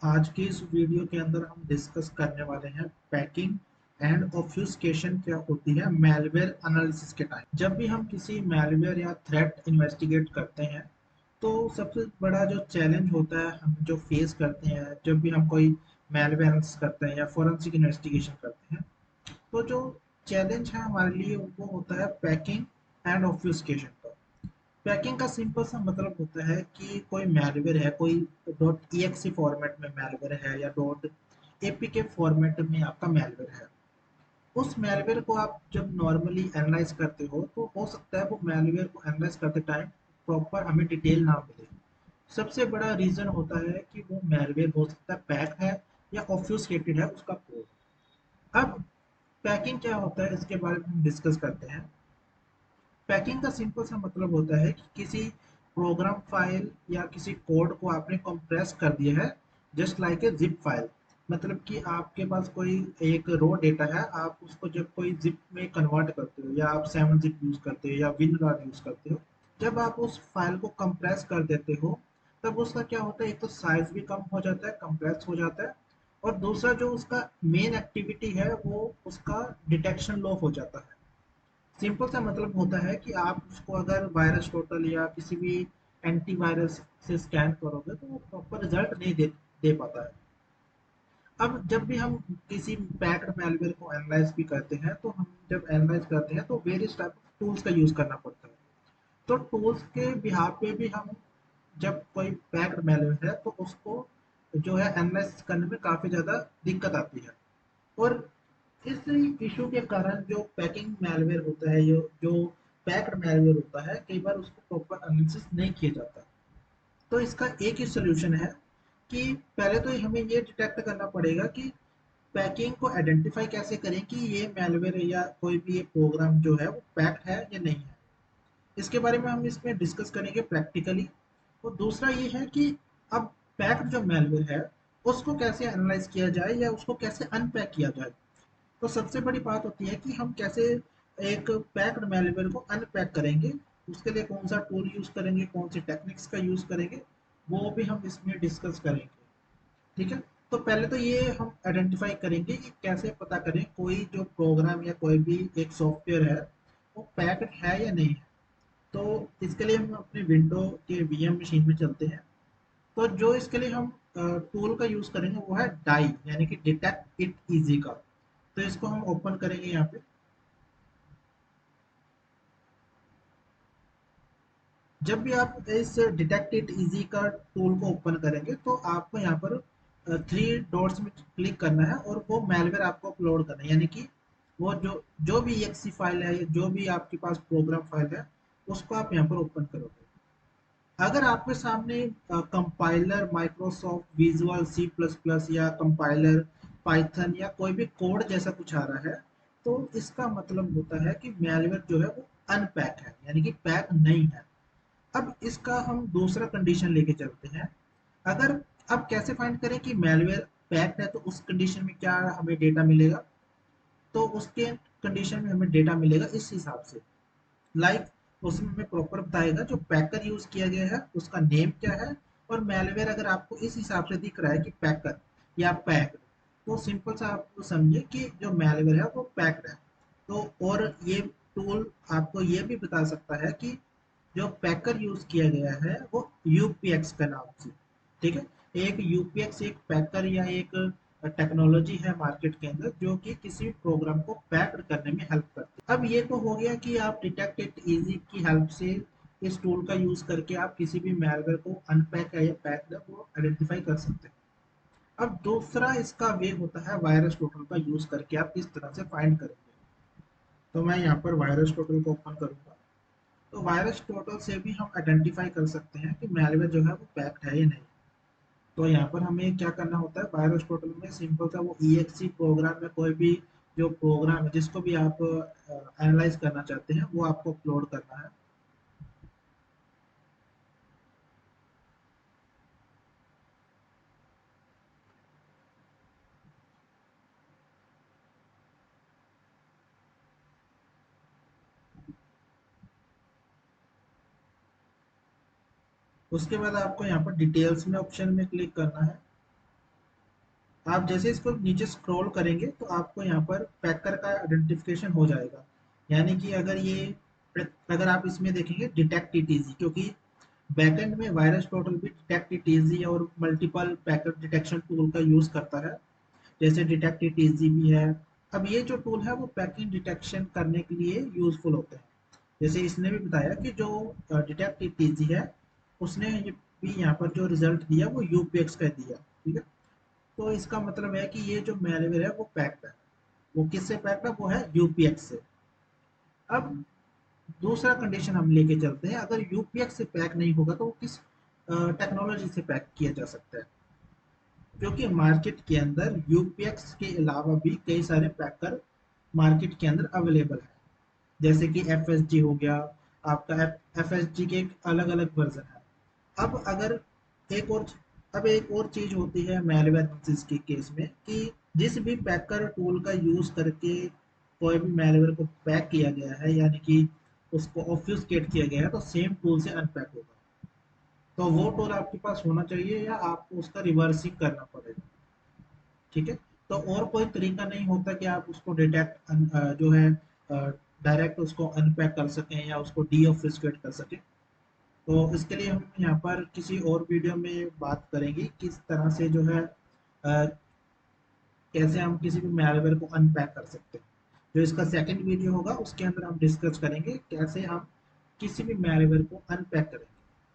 आज की इस वीडियो के अंदर हम डिस्कस करने वाले हैं पैकिंग एंड ऑब्फ्यूस्केशन क्या होती है मैलवेयर एनालिसिस के टाइम। जब भी हम किसी मैलवेयर या थ्रेट इन्वेस्टिगेट करते हैं तो सबसे बड़ा जो चैलेंज होता है हम जो फेस करते हैं जब भी हम कोई मैलवेयर एनालिसिस करते हैं या फोरेंसिक इन्वेस्टिगेशन करते हैं, तो जो चैलेंज है हमारे लिए वो होता है पैकिंग एंड ऑब्फ्यूस्केशन का। पैकिंग का सिंपल सा मतलब होता है कि कोई मैलवेयर है, कोई डॉट .exe फॉर्मेट में मैलवेयर है या डॉट .apk फॉर्मेट में आपका मैलवेयर है। उस मैलवेयर को आप जब नॉर्मली एनालाइज करते हो तो हो सकता है वो मैलवेयर को एनालाइज करते टाइम प्रॉपर हमें डिटेल ना मिले। सबसे बड़ा रीजन होता है कि वो मैलवेयर हो सकता है पैक है या ऑब्फ्यूस्केटेड है उसका कोड। अब पैकिंग क्या होता है इसके बारे में हम डिस्कस करते हैं। पैकिंग का सिंपल सा मतलब होता है कि किसी प्रोग्राम फाइल या किसी कोड को आपने कंप्रेस कर दिया है, just like a zip file. मतलब कि आपके पास कोई एक रो डेटा है, आप उसको जब कोई जिप में कन्वर्ट करते हो या आप 7-zip यूज करते हो या WinRAR यूज करते हो, जब आप उस फाइल को कंप्रेस कर देते हो तब उसका क्या होता है, एक तो साइज भी कम हो जाता है, कंप्रेस हो जाता है, और दूसरा जो उसका मेन एक्टिविटी है वो उसका डिटेक्शन लॉक हो जाता है। सिंपल सा मतलब होता है कि आप उसको अगर वायरस टोटल या किसी भी एंटीवायरस से स्कैन करोगे तो वो प्रॉपर रिजल्ट नहीं दे पाता है। अब जब भी हम किसी पैक्ड मैलवेयर को एनालाइज भी करते हैं तो हम जब एनालाइज करते हैं तो वेरियस टाइप ऑफ टूल्स का यूज करना पड़ता है। तो टूल्स के बिहाफ पे भी हम जब कोई पैक्ड मैलवेयर है तो उसको जो है एनालाइज करने में काफी ज्यादा दिक्कत आती है। और इस इशू के कारण जो पैकिंग मैलवेयर होता है, जो पैक्ड मैलवेयर होता है, कई बार उसको प्रॉपर एनालिसिस नहीं किया जाता। तो इसका एक ही सोल्यूशन है कि पहले तो हमें ये डिटेक्ट करना पड़ेगा कि पैकिंग को आइडेंटिफाई कैसे करें कि ये मैलवेयर या कोई भी ये प्रोग्राम जो है वो पैक्ड है या नहीं है। इसके बारे में हम इसमें डिस्कस करेंगे प्रैक्टिकली। और दूसरा ये है कि अब पैक्ड जो मैलवेयर है उसको कैसे एनालाइज किया जाए या उसको कैसे अनपैक किया जाए। तो सबसे बड़ी बात होती है कि हम कैसे एक पैक्ड मैलवेयर को अनपैक करेंगे, उसके लिए कौन सा टूल यूज करेंगे, कौन सी टेक्निक्स का यूज करेंगे, वो भी हम इसमें डिस्कस करेंगे। ठीक है। तो पहले तो ये हम आइडेंटिफाई करेंगे कि कैसे पता करें कोई जो प्रोग्राम या कोई भी एक सॉफ्टवेयर है वो पैक्ड है या नहीं है। तो इसके लिए हम अपने विंडो के वीएम मशीन में चलते हैं। तो जो इसके लिए हम टूल का यूज करेंगे वो है डाई, यानी कि डिटेक्ट इट इजी का। तो इसको हम ओपन करेंगे यहाँ पे। जब भी आप इस डिटेक्ट इट इजी का टूल को ओपन करेंगे तो आपको यहाँ पर थ्री डॉट्स में क्लिक करना है और वो मैलवेयर आपको अपलोड करना है, यानी कि वो जो जो भी एक्सी फाइल है या जो भी आपके पास प्रोग्राम फाइल है उसको आप यहाँ पर ओपन करोगे। अगर आपके सामने compiler Microsoft Visual C plus plus या कंपाइलर पाइथन या कोई भी कोड जैसा कुछ आ रहा है तो इसका मतलब होता है कि मैलवेयर जो है वो अनपैक है, यानी कि पैक नहीं है। अब इसका हम दूसरा कंडीशन लेके चलते हैं। अगर अब कैसे फाइंड करें कि मैलवेयर पैक्ड है तो उस कंडीशन में क्या हमें डेटा मिलेगा। तो उसके कंडीशन में हमें डेटा मिलेगा इस हिसाब से, लाइक उसमें हमें प्रॉपर बताएगा जो पैकर यूज किया गया है उसका नेम क्या है। और मैलवेयर अगर आपको इस हिसाब से दिख रहा है कि पैकर या पैक्ड, तो सिंपल सा आप समझिए कि जो मैलवेयर है वो पैक्ड है। तो और ये टूल आपको ये भी बता सकता है कि जो पैकर यूज किया गया है वो यूपीएक्स के नाम से। ठीक है। एक यूपीएक्स एक पैकर या एक टेक्नोलॉजी है मार्केट के अंदर जो कि किसी प्रोग्राम को पैक्ड करने में हेल्प करती है। अब ये तो हो गया कि आप डिटेक्ट इट इजी की हेल्प से इस टूल का यूज करके आप किसी भी मैलवेयर को अनपैक है या पैक्ड है वो आइडेंटिफाई कर सकते हैं। अब दूसरा इसका वे होता है वायरस टोटल का यूज करके आप किस तरह से फाइंड करेंगे। तो मैं यहाँ पर वायरस टोटल को ओपन करूंगा। तो वायरस टोटल से भी हम आइडेंटिफाई कर सकते हैं कि मैलवेयर जो है वो पैक्ड है या नहीं। तो यहाँ पर हमें क्या करना होता है, वायरस टोटल में सिंपल सा वो EXE प्रोग्राम में कोई भी जो प्रोग्राम है जिसको भी आप एनालाइज करना चाहते हैं वो आपको अपलोड करना है। उसके बाद आपको यहाँ पर डिटेल्स में ऑप्शन में क्लिक करना है। आप जैसे इसको नीचे स्क्रॉल करेंगे तो आपको यहाँ पर पैकर का आइडेंटिफिकेशन हो जाएगा। यानी कि अगर आप इसमें देखेंगे डिटेक्ट टीटीजी, क्योंकि बैकएंड में वायरस टोटल भी डिटेक्ट टीटीजी और मल्टीपल पैकेट डिटेक्शन टूल का यूज करता है, जैसे डिटेक्ट टीटीजी भी है। अब ये जो टूल है वो पैकेट डिटेक्शन करने के लिए यूजफुल होते हैं। जैसे इसने भी बताया कि जो डिटेक्ट टीटीजी है उसने ये भी यहाँ पर जो रिजल्ट दिया वो यूपीएक्स का दिया, ठीक है। तो इसका मतलब है कि ये जो मैलवेयर है वो पैक्ड है। वो किससे पैक्ड है? वो है यूपीएक्स से। अब दूसरा कंडीशन हम लेके चलते हैं, अगर यूपीएक्स से पैक नहीं होगा तो वो किस टेक्नोलॉजी से पैक किया जा सकता है? क्योंकि मार्केट के अंदर यूपीएक्स के अलावा भी कई सारे पैकर मार्केट के अंदर अवेलेबल है, जैसे कि एफएसजी हो गया आपका। एफएसजी के अलग अलग वर्जन है। अब अगर एक और अब एक और चीज होती है मैलवेयर एनालिसिस के केस में कि जिस भी पैकर टूल का यूज करके कोई भी मैलवेयर को पैक किया गया है, यानी कि उसको ऑब्फ्यूस्केट किया गया है, तो सेम टूल से अनपैक होगा। तो वो टूल आपके पास होना चाहिए या आपको उसका रिवर्सिंग करना पड़ेगा, ठीक है। तो और कोई तरीका नहीं होता कि आप उसको डिटेक्ट जो है डायरेक्ट उसको अनपैक कर सकें या उसको डी ऑब्फ्यूस्केट कर सकें। तो इसके लिए हम यहाँ पर किसी और वीडियो में बात करेंगे किस तरह से जो है कैसे हम किसी भी मैलवेयर को अनपैक कर सकते हैं। जो इसका सेकंड वीडियो होगा उसके अंदर हम डिस्कस करेंगे कैसे हम किसी भी मैलवेयर को अनपैक करें।